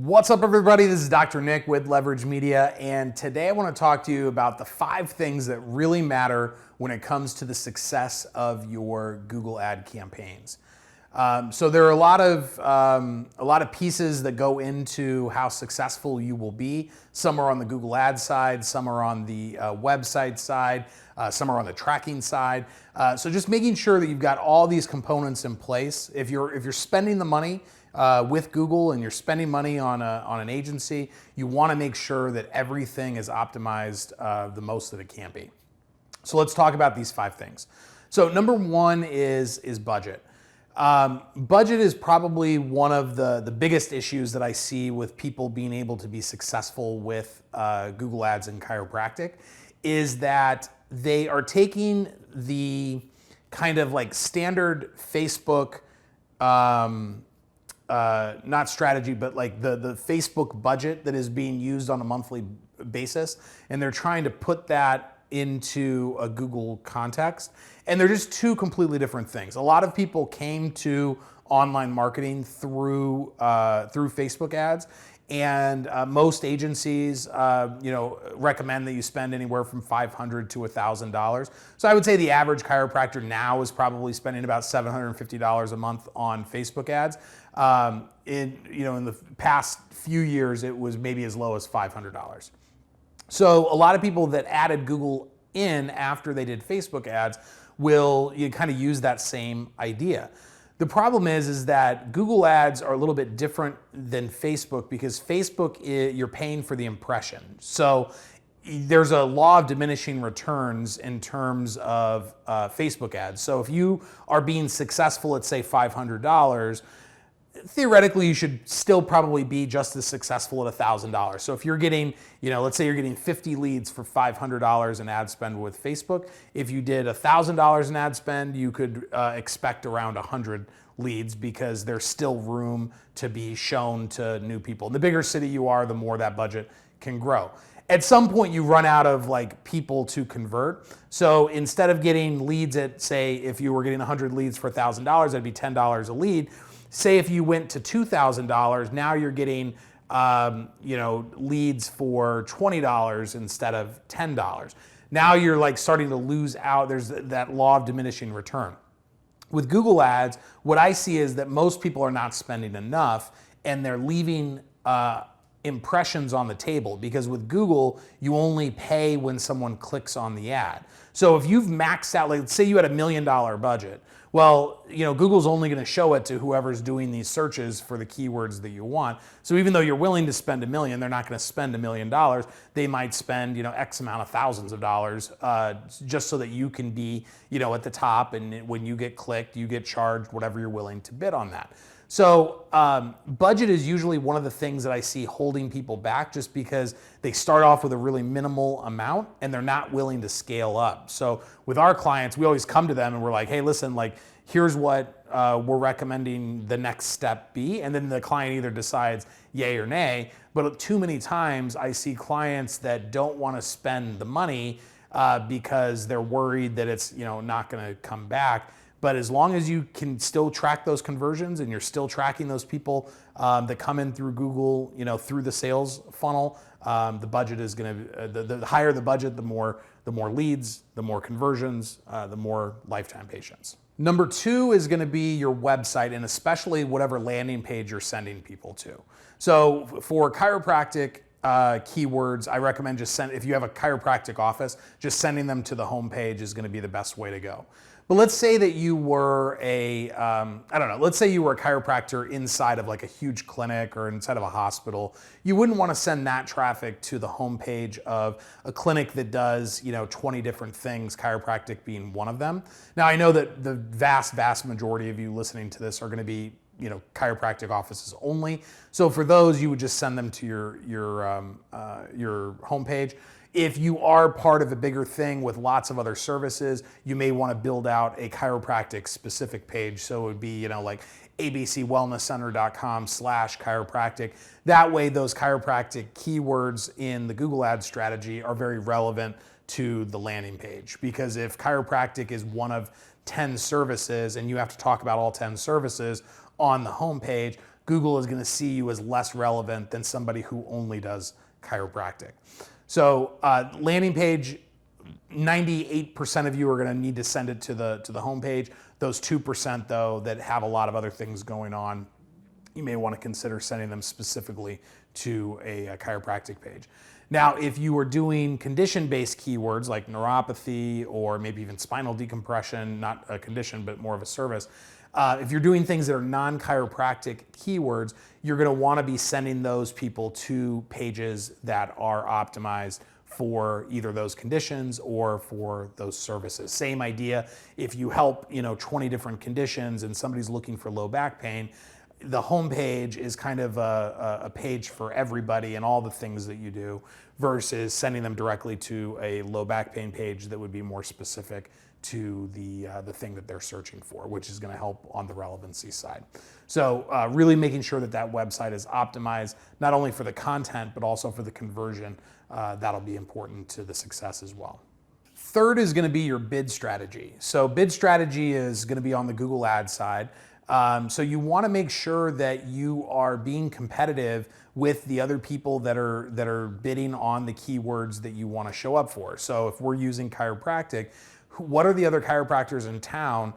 What's up, everybody? This is Dr. Nick with Leverage Media, and today I want to talk to you about the 5 things that really matter when it comes to the success of your Google ad campaigns. So there are a lot of pieces that go into how successful you will be. Some are on the Google ad side, some are on the website side, some are on the tracking side. So just making sure that you've got all these components in place. If you're spending the money with Google and you're spending money on an agency, you want to make sure that everything is optimized the most that it can be. So let's talk about these 5 things. So number 1 is budget. Budget is probably one of the biggest issues that I see with people being able to be successful with Google Ads and chiropractic, is that they are taking the kind of like standard Facebook, not strategy, but like the Facebook budget that is being used on a monthly basis, and they're trying to put that into a Google context. And they're just 2 completely different things. A lot of people came to online marketing through Facebook ads, and most agencies recommend that you spend anywhere from $500 to $1,000. So I would say the average chiropractor now is probably spending about $750 a month on Facebook ads. In the past few years, it was maybe as low as $500. So a lot of people that added Google in after they did Facebook ads will kind of use that same idea. The problem is that Google ads are a little bit different than Facebook, because Facebook, you're paying for the impression. So there's a law of diminishing returns in terms of Facebook ads. So if you are being successful at, say, $500, theoretically, you should still probably be just as successful at $1,000. So if you're getting, let's say you're getting 50 leads for $500 in ad spend with Facebook, if you did $1,000 in ad spend, you could expect around 100 leads, because there's still room to be shown to new people. And the bigger city you are, the more that budget can grow. At some point, you run out of people to convert. So instead of getting leads at, say, if you were getting 100 leads for $1,000, that'd be $10 a lead. Say if you went to $2,000, now you're getting leads for $20 instead of $10. Now you're starting to lose out. There's that law of diminishing return. With Google ads, what I see is that most people are not spending enough, and they're leaving impressions on the table, because with Google, you only pay when someone clicks on the ad. So if you've maxed out, let's say you had $1 million budget, well, Google's only going to show it to whoever's doing these searches for the keywords that you want. So even though you're willing to spend $1 million, they're not going to spend $1 million. They might spend, X amount of thousands of dollars just so that you can be, at the top. And when you get clicked, you get charged whatever you're willing to bid on that. So budget is usually one of the things that I see holding people back, just because they start off with a really minimal amount and they're not willing to scale up. So with our clients, we always come to them and we're like, hey, listen, here's what we're recommending the next step be. And then the client either decides yay or nay. But too many times I see clients that don't want to spend the money because they're worried that it's not going to come back. But as long as you can still track those conversions and you're still tracking those people that come in through Google, through the sales funnel, the budget is going to, the higher the budget, the more leads, the more conversions, the more lifetime patients. Number 2 is going to be your website, and especially whatever landing page you're sending people to. So for chiropractic keywords, I recommend if you have a chiropractic office, just sending them to the homepage is going to be the best way to go. But let's say that you were let's say you were a chiropractor inside of a huge clinic or inside of a hospital. You wouldn't want to send that traffic to the homepage of a clinic that does, 20 different things, chiropractic being one of them. Now, I know that the vast majority of you listening to this are going to be, chiropractic offices only. So for those, you would just send them to your homepage. If you are part of a bigger thing with lots of other services, you may want to build out a chiropractic specific page. So it would be, abcwellnesscenter.com/chiropractic. That way, those chiropractic keywords in the Google Ads strategy are very relevant to the landing page. Because if chiropractic is one of 10 services and you have to talk about all 10 services on the homepage, Google is going to see you as less relevant than somebody who only does chiropractic. So landing page, 98% of you are going to need to send it to the home page. Those 2% though that have a lot of other things going on, you may want to consider sending them specifically to a chiropractic page. Now, if you are doing condition-based keywords like neuropathy or maybe even spinal decompression, not a condition, but more of a service, if you're doing things that are non-chiropractic keywords, you're going to want to be sending those people to pages that are optimized for either those conditions or for those services. Same idea, if you help 20 different conditions and somebody's looking for low back pain, the home page is kind of a page for everybody and all the things that you do, versus sending them directly to a low back pain page that would be more specific to the thing that they're searching for, which is going to help on the relevancy side. So really making sure that that website is optimized, not only for the content, but also for the conversion. That'll be important to the success as well. Third is going to be your bid strategy. So bid strategy is going to be on the Google Ads side. So you want to make sure that you are being competitive with the other people that are bidding on the keywords that you want to show up for. So if we're using chiropractic, what are the other chiropractors in town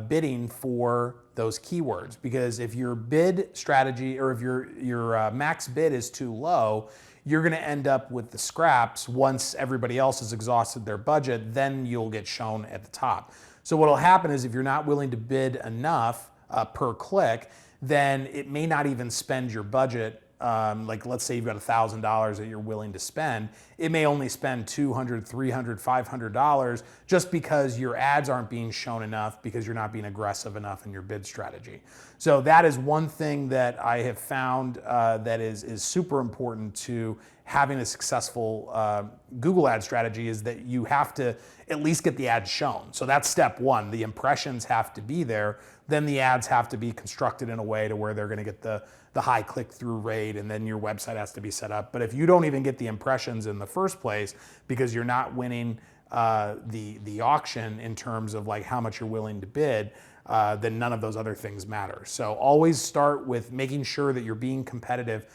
bidding for those keywords? Because if your bid strategy, or if your max bid is too low, you're going to end up with the scraps. Once everybody else has exhausted their budget, then you'll get shown at the top. So what will happen is if you're not willing to bid enough per click, then it may not even spend your budget. Like let's say you've got $1,000 that you're willing to spend. It may only spend $200, $300, $500 just because your ads aren't being shown enough, because you're not being aggressive enough in your bid strategy. So that is one thing that I have found that is super important to having a successful Google ad strategy, is that you have to at least get the ads shown. So that's step one. The impressions have to be there. Then the ads have to be constructed in a way to where they're going to get the high click-through rate, and then your website has to be set up. But if you don't even get the impressions in the first place because you're not winning the auction in terms of like how much you're willing to bid, then none of those other things matter. So always start with making sure that you're being competitive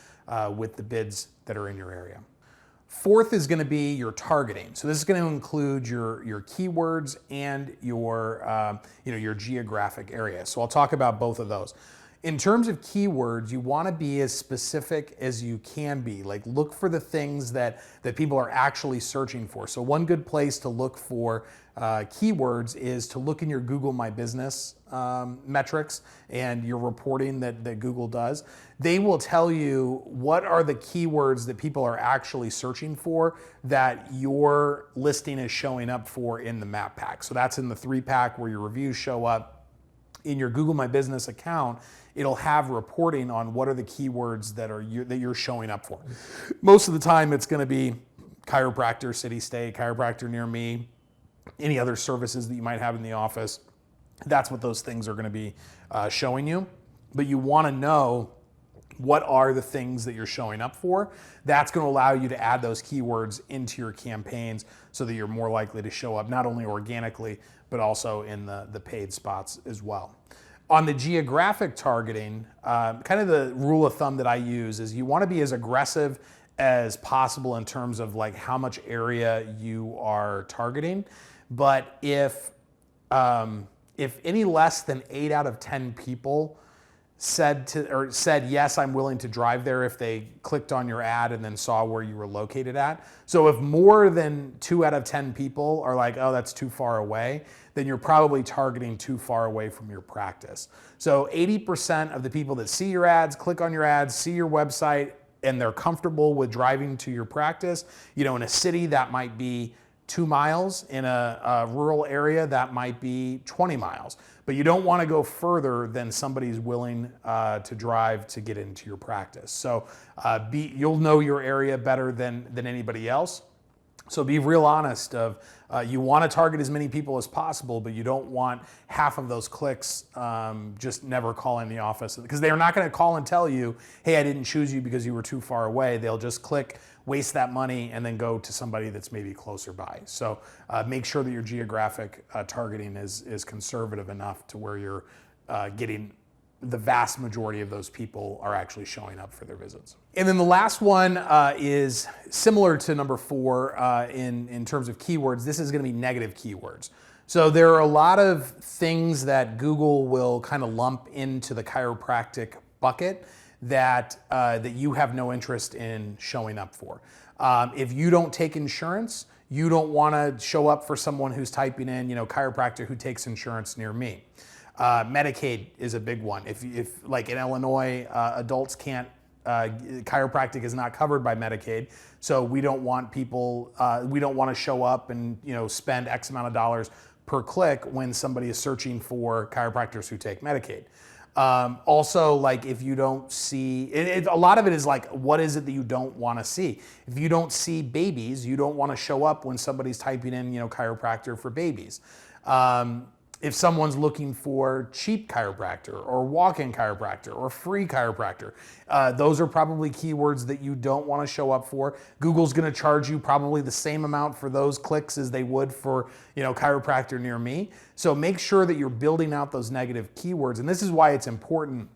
with the bids that are in your area. Fourth is going to be your targeting. So this is going to include your keywords and your geographic area. So I'll talk about both of those. In terms of keywords, you want to be as specific as you can be. Like look for the things that people are actually searching for. So one good place to look for keywords is to look in your Google My Business metrics and your reporting that Google does. They will tell you what are the keywords that people are actually searching for that your listing is showing up for in the map pack. So that's in the 3-pack where your reviews show up. In your Google My Business account, it'll have reporting on what are the keywords that you're showing up for. Most of the time it's going to be chiropractor, city, state, chiropractor near me, any other services that you might have in the office. That's what those things are going to be showing you. But you want to know what are the things that you're showing up for. That's going to allow you to add those keywords into your campaigns so that you're more likely to show up not only organically, but also in the paid spots as well. On the geographic targeting, kind of the rule of thumb that I use is you want to be as aggressive as possible in terms of like how much area you are targeting. But if any less than 8 out of 10 people said yes, I'm willing to drive there, if they clicked on your ad and then saw where you were located at. So if more than 2 out of 10 people are like, oh, that's too far away, then you're probably targeting too far away from your practice. So 80% of the people that see your ads, click on your ads, see your website, and they're comfortable with driving to your practice. In a city that might be 2 miles, in a rural area that might be 20 miles. But you don't want to go further than somebody's willing to drive to get into your practice. So you'll know your area better than anybody else. So be real honest of you want to target as many people as possible, but you don't want half of those clicks just never calling the office, because they're not going to call and tell you, hey, I didn't choose you because you were too far away. They'll just click, waste that money, and then go to somebody that's maybe closer by. So make sure that your geographic targeting is conservative enough to where you're getting the vast majority of those people are actually showing up for their visits. And then the last one is similar to number 4 in terms of keywords. This is going to be negative keywords. So there are a lot of things that Google will kind of lump into the chiropractic bucket that you have no interest in showing up for. If you don't take insurance, you don't want to show up for someone who's typing in, chiropractor who takes insurance near me. Medicaid is a big one. If like in Illinois, adults can't, chiropractic is not covered by Medicaid, so we don't want people, we don't want to show up and spend X amount of dollars per click when somebody is searching for chiropractors who take Medicaid. Also, like if you don't see, a lot of it is like, what is it that you don't want to see? If you don't see babies, you don't want to show up when somebody's typing in, chiropractor for babies. If someone's looking for cheap chiropractor or walk-in chiropractor or free chiropractor, those are probably keywords that you don't want to show up for. Google's going to charge you probably the same amount for those clicks as they would for, chiropractor near me. So make sure that you're building out those negative keywords. And this is why it's important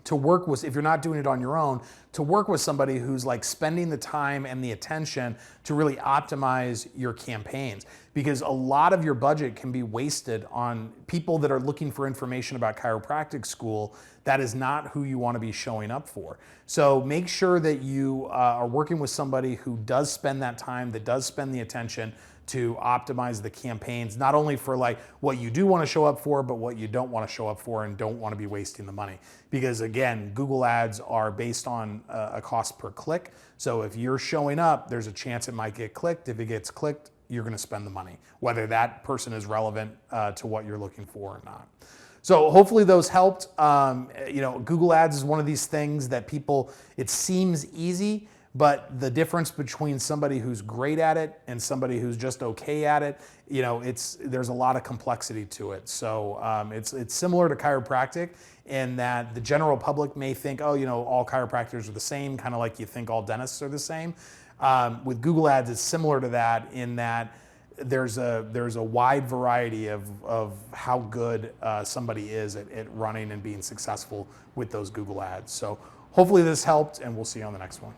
to work with, if you're not doing it on your own, to work with somebody who's like spending the time and the attention to really optimize your campaigns. Because a lot of your budget can be wasted on people that are looking for information about chiropractic school. That is not who you want to be showing up for. So make sure that you are working with somebody who does spend that time, that does spend the attention to optimize the campaigns, not only for like what you do want to show up for, but what you don't want to show up for and don't want to be wasting the money. Because again, Google ads are based on a cost per click. So if you're showing up, there's a chance it might get clicked. If it gets clicked, you're going to spend the money, whether that person is relevant to what you're looking for or not. So hopefully those helped. Google ads is one of these things that people, it seems easy, but the difference between somebody who's great at it and somebody who's just okay at it, there's a lot of complexity to it. So it's similar to chiropractic in that the general public may think, all chiropractors are the same, kind of like you think all dentists are the same. With Google ads, it's similar to that in that there's a wide variety of how good somebody is at running and being successful with those Google ads. So hopefully this helped, and we'll see you on the next one.